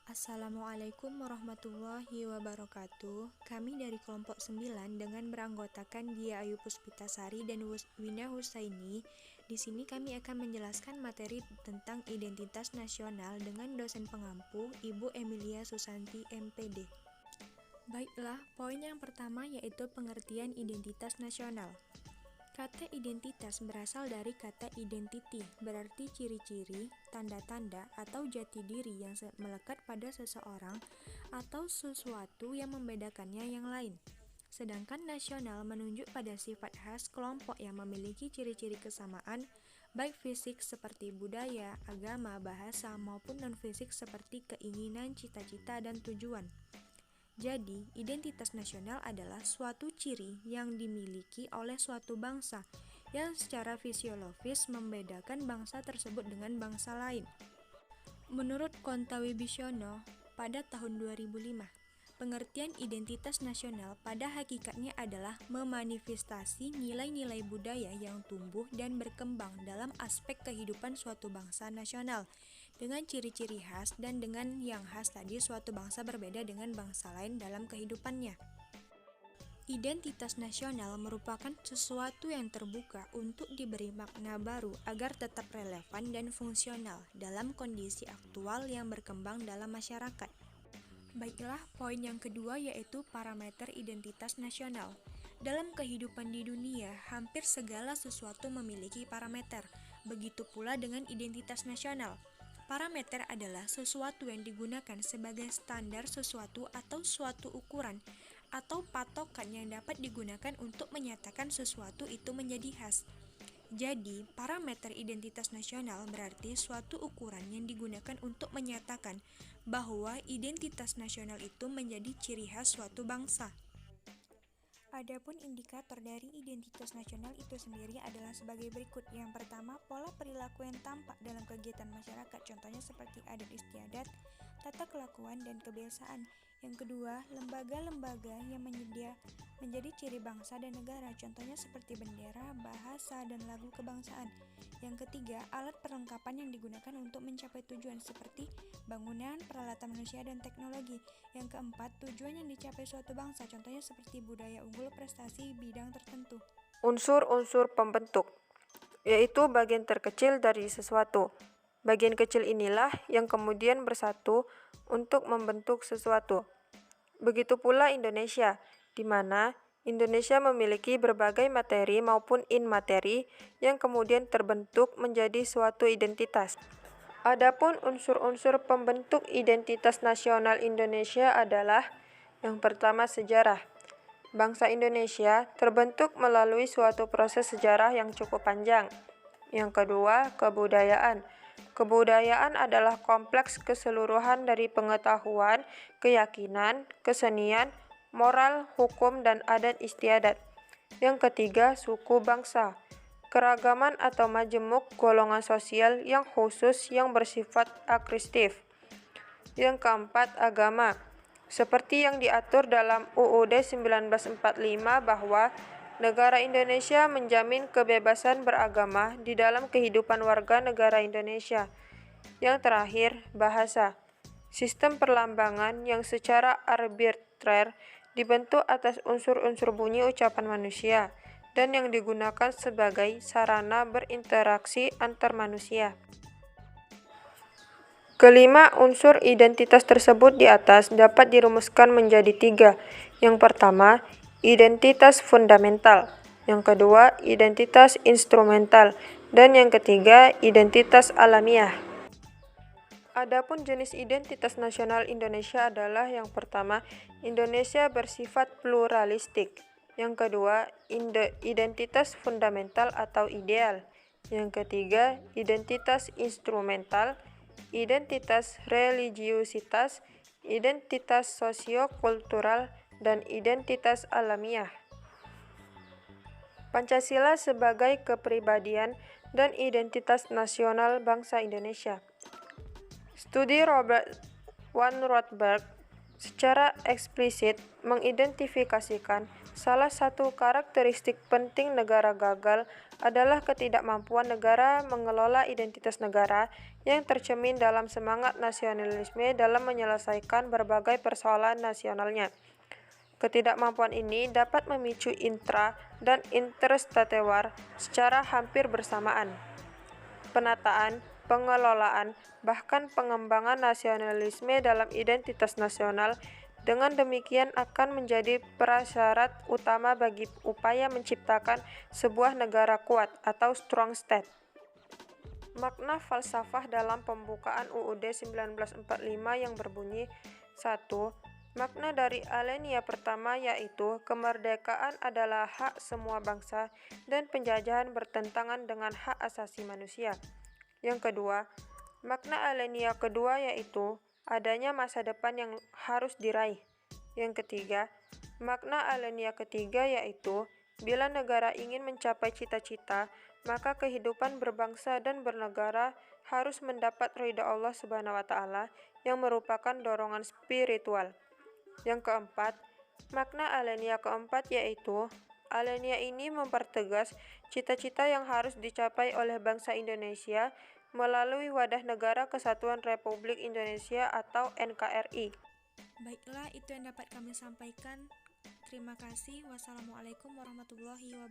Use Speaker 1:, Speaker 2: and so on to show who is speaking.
Speaker 1: Assalamualaikum warahmatullahi wabarakatuh. Kami dari kelompok 9 dengan beranggotakan Dia Ayu Puspitasari dan Wina Husaini. Di sini kami akan menjelaskan materi tentang identitas nasional dengan dosen pengampu Ibu Emilia Susanti MPD. Baiklah, poin yang pertama yaitu pengertian identitas nasional. Kata identitas berasal dari kata identity, berarti ciri-ciri, tanda-tanda, atau jati diri yang melekat pada seseorang atau sesuatu yang membedakannya yang lain. Sedangkan nasional menunjuk pada sifat khas kelompok yang memiliki ciri-ciri kesamaan, baik fisik seperti budaya, agama, bahasa, maupun non-fisik seperti keinginan, cita-cita, dan tujuan. Jadi, identitas nasional adalah suatu ciri yang dimiliki oleh suatu bangsa yang secara fisiologis membedakan bangsa tersebut dengan bangsa lain. Menurut Konta Wibisono, pada tahun 2005, pengertian identitas nasional pada hakikatnya adalah memanifestasi nilai-nilai budaya yang tumbuh dan berkembang dalam aspek kehidupan suatu bangsa nasional, dengan ciri-ciri khas dan dengan yang khas tadi suatu bangsa berbeda dengan bangsa lain dalam kehidupannya. Identitas nasional merupakan sesuatu yang terbuka untuk diberi makna baru agar tetap relevan dan fungsional dalam kondisi aktual yang berkembang dalam masyarakat. Baiklah, poin yang kedua yaitu parameter identitas nasional. Dalam kehidupan di dunia, hampir segala sesuatu memiliki parameter. Begitu pula dengan identitas nasional. Parameter adalah sesuatu yang digunakan sebagai standar sesuatu atau suatu ukuran atau patokan yang dapat digunakan untuk menyatakan sesuatu itu menjadi khas. Jadi, parameter identitas nasional berarti suatu ukuran yang digunakan untuk menyatakan bahwa identitas nasional itu menjadi ciri khas suatu bangsa. Adapun indikator dari identitas nasional itu sendiri adalah sebagai berikut. Yang pertama, pola perilaku yang tampak dalam kegiatan masyarakat, contohnya seperti adat istiadat, tata kelakuan, dan kebiasaan. Yang kedua, lembaga-lembaga yang menjadi ciri bangsa dan negara, contohnya seperti bendera, bahasa, dan lagu kebangsaan. Yang ketiga, alat perlengkapan yang digunakan untuk mencapai tujuan seperti bangunan, peralatan manusia, dan teknologi. Yang keempat, tujuan yang dicapai suatu bangsa, contohnya seperti budaya unggul, prestasi bidang tertentu.
Speaker 2: Unsur-unsur pembentuk, yaitu bagian terkecil dari sesuatu. Bagian kecil inilah yang kemudian bersatu untuk membentuk sesuatu. Begitu pula Indonesia, di mana Indonesia memiliki berbagai materi maupun inmateri yang kemudian terbentuk menjadi suatu identitas. Adapun unsur-unsur pembentuk identitas nasional Indonesia adalah yang pertama sejarah. Bangsa Indonesia terbentuk melalui suatu proses sejarah yang cukup panjang. Yang kedua, kebudayaan. Kebudayaan adalah kompleks keseluruhan dari pengetahuan, keyakinan, kesenian, moral, hukum, dan adat istiadat. Yang ketiga, suku bangsa. Keragaman atau majemuk golongan sosial yang khusus yang bersifat akristif. Yang keempat, agama. Seperti yang diatur dalam UUD 1945 bahwa negara Indonesia menjamin kebebasan beragama di dalam kehidupan warga negara Indonesia. Yang terakhir, bahasa. Sistem perlambangan yang secara arbitrer dibentuk atas unsur-unsur bunyi ucapan manusia dan yang digunakan sebagai sarana berinteraksi antar manusia. Kelima unsur identitas tersebut di atas dapat dirumuskan menjadi 3. Yang pertama, identitas fundamental. Yang kedua, identitas instrumental. Dan yang ketiga, identitas alamiah. Adapun jenis identitas nasional Indonesia adalah yang pertama, Indonesia bersifat pluralistik. Yang kedua, identitas fundamental atau ideal. Yang ketiga, identitas instrumental, identitas religiusitas, identitas sosio-kultural, dan identitas alamiah. Pancasila sebagai kepribadian dan identitas nasional bangsa Indonesia. Studi Robert Van Rothberg secara eksplisit mengidentifikasikan Salah satu karakteristik penting negara gagal adalah ketidakmampuan negara mengelola identitas negara yang tercermin dalam semangat nasionalisme dalam menyelesaikan berbagai persoalan nasionalnya. Ketidakmampuan ini dapat memicu intra dan interstatewar secara hampir bersamaan. Penataan, pengelolaan, bahkan pengembangan nasionalisme dalam identitas nasional dengan demikian akan menjadi prasyarat utama bagi upaya menciptakan sebuah negara kuat atau strong state. Makna falsafah dalam pembukaan UUD 1945 yang berbunyi 1. Makna dari alinea pertama yaitu kemerdekaan adalah hak semua bangsa dan penjajahan bertentangan dengan hak asasi manusia. Yang kedua, makna alinea kedua yaitu adanya masa depan yang harus diraih. Yang ketiga, makna alinea ketiga yaitu bila negara ingin mencapai cita-cita, maka kehidupan berbangsa dan bernegara harus mendapat ridha Allah Subhanahu wa Ta'ala yang merupakan dorongan spiritual. Yang keempat, makna alinea keempat yaitu alinea ini mempertegas cita-cita yang harus dicapai oleh bangsa Indonesia melalui wadah Negara Kesatuan Republik Indonesia atau NKRI.
Speaker 1: Baiklah, itu yang dapat kami sampaikan. Terima kasih. Wassalamualaikum warahmatullahi wabarakatuh.